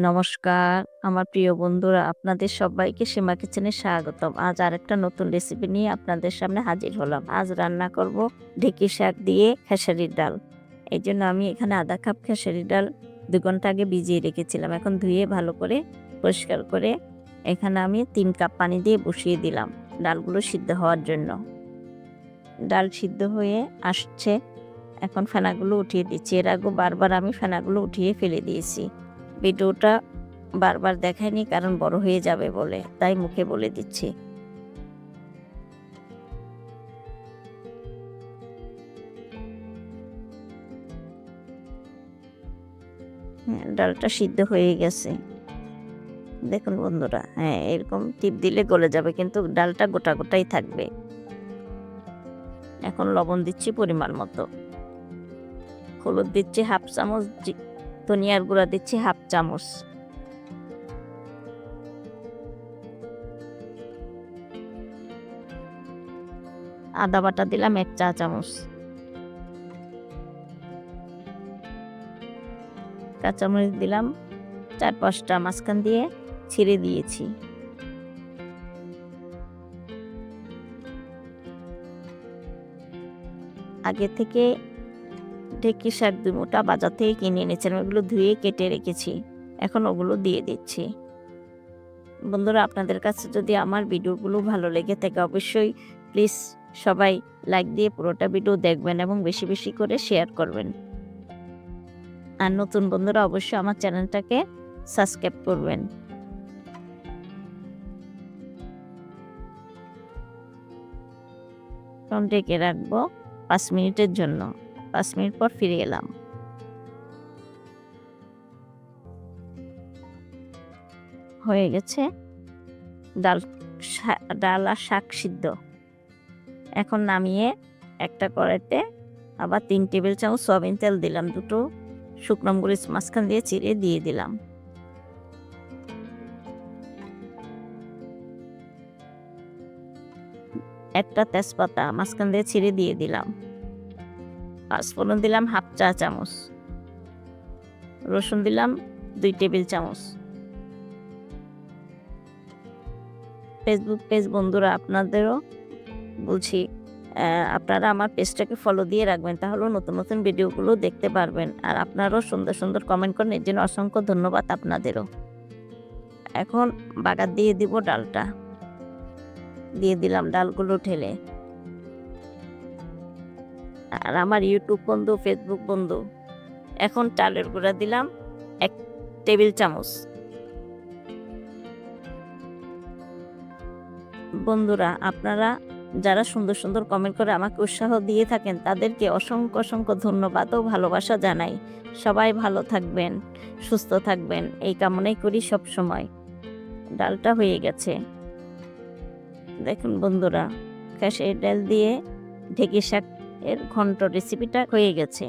নমস্কার আমার প্রিয় বন্ধুরা, আপনাদের সবাইকে সীমা কিচেনে স্বাগতম। আজ আরেকটা নতুন রেসিপি নিয়ে আপনাদের সামনে হাজির হলাম। আজ রান্না করব ঢেঁকি শাক দিয়ে খেসারির ডাল। এই জন্য আমি এখানে আধা কাপ খেসারির ডাল 2 ঘন্টা আগে ভিজিয়ে রেখেছিলাম। এখন ধুয়ে ভালো করে পরিষ্কার করে এখানে আমি 3 কাপ পানি দিয়ে বসিয়ে দিলাম ডালগুলো সিদ্ধ হওয়ার জন্য। ডাল সিদ্ধ হয়ে আসছে, এখন ফেনাগুলো উঠিয়ে দিচ্ছি। এর আগে বারবার আমি ফেনাগুলো উঠিয়ে ফেলে দিয়েছি। ভিডিওটা বারবার দেখাইনি কারণ বড় হয়ে যাবে বলে, তাই মুখে বলে দিচ্ছি। ডালটা সিদ্ধ হয়ে গেছে। দেখুন বন্ধুরা, এরকম টিপ দিলে গলে যাবে, কিন্তু ডালটা গোটা গোটাই থাকবে। এখন লবণ দিচ্ছি পরিমাণ মতো, হলুদ দিচ্ছি হাফ চামচ, ধনিয়ার গুঁড়া দিচ্ছি হাফ চামচ, আদা বাটা দিলাম 1 চা চামচ, কাঁচামরিচ দিলাম 4-5টা, মাঝখান দিয়ে ছিঁড়ে দিয়েছি। আগে থেকে ঢেঁকি শাক 2 মুঠা বাজার থেকে কিনে এনেছিলাম, ওগুলো ধুয়ে কেটে রেখেছি। এখন ওগুলো দিয়ে দিচ্ছি। বন্ধুরা, আপনাদের কাছে যদি আমার ভিডিওগুলো ভালো লেগে থাকে অবশ্যই প্লিজ সবাই লাইক দিয়ে পুরোটা ভিডিও দেখবেন এবং বেশি বেশি করে শেয়ার করবেন। আর নতুন বন্ধুরা অবশ্যই আমার চ্যানেলটাকে সাবস্ক্রাইব করবেন। এখন ঢেকে রাখবো 5 মিনিটের জন্য। 5 মিনিট পর ফিরে এলাম। হয়ে গেছে ডাল ডাল আর শাক সিদ্ধ। এখন নামিয়ে একটা কড়াইতে আবার 3 টেবিল চামচ সয়াবিন তেল দিলাম, 2টো শুকনো মরিচ মাঝখান দিয়ে চিড়ে দিয়ে দিলাম, একটা তেজপাতা মাঝখান দিয়ে ছিঁড়ে দিয়ে দিলাম, পাঁচফোড়ন দিলাম হাফ চা চামচ, রসুন দিলাম 2 টেবিল চামচ। ফেসবুক পেজ বন্ধুরা আপনাদেরও বলছি, আপনারা আমার পেজটাকে ফলো দিয়ে রাখবেন, তাহলে নতুন নতুন ভিডিওগুলো দেখতে পারবেন। আর আপনারাও সুন্দর সুন্দর কমেন্ট করেন, এর জন্য অসংখ্য ধন্যবাদ আপনাদেরও। এখন বাগার দিয়ে দিব ডালটা, দিয়ে দিলাম ডালগুলো ঢেলে। আর আমার ইউটিউব বন্ধু, ফেসবুক বন্ধু, এখন চালের গুঁড়া দিলাম 1 টেবিল চামচ। বন্ধুরা, আপনারা যারা সুন্দর সুন্দর কমেন্ট করে আমাকে উৎসাহ দিয়ে থাকেন তাদেরকে অসংখ্য অসংখ্য ধন্যবাদ ও ভালোবাসা জানাই। সবাই ভালো থাকবেন, সুস্থ থাকবেন, এই কামনাই করি সব সময়। ডালটা হয়ে গেছে। দেখুন বন্ধুরা, খেসারির ডাল দিয়ে ঢেঁকি শাক এর ঘন্ট রেসিপিটা হয়ে গেছে।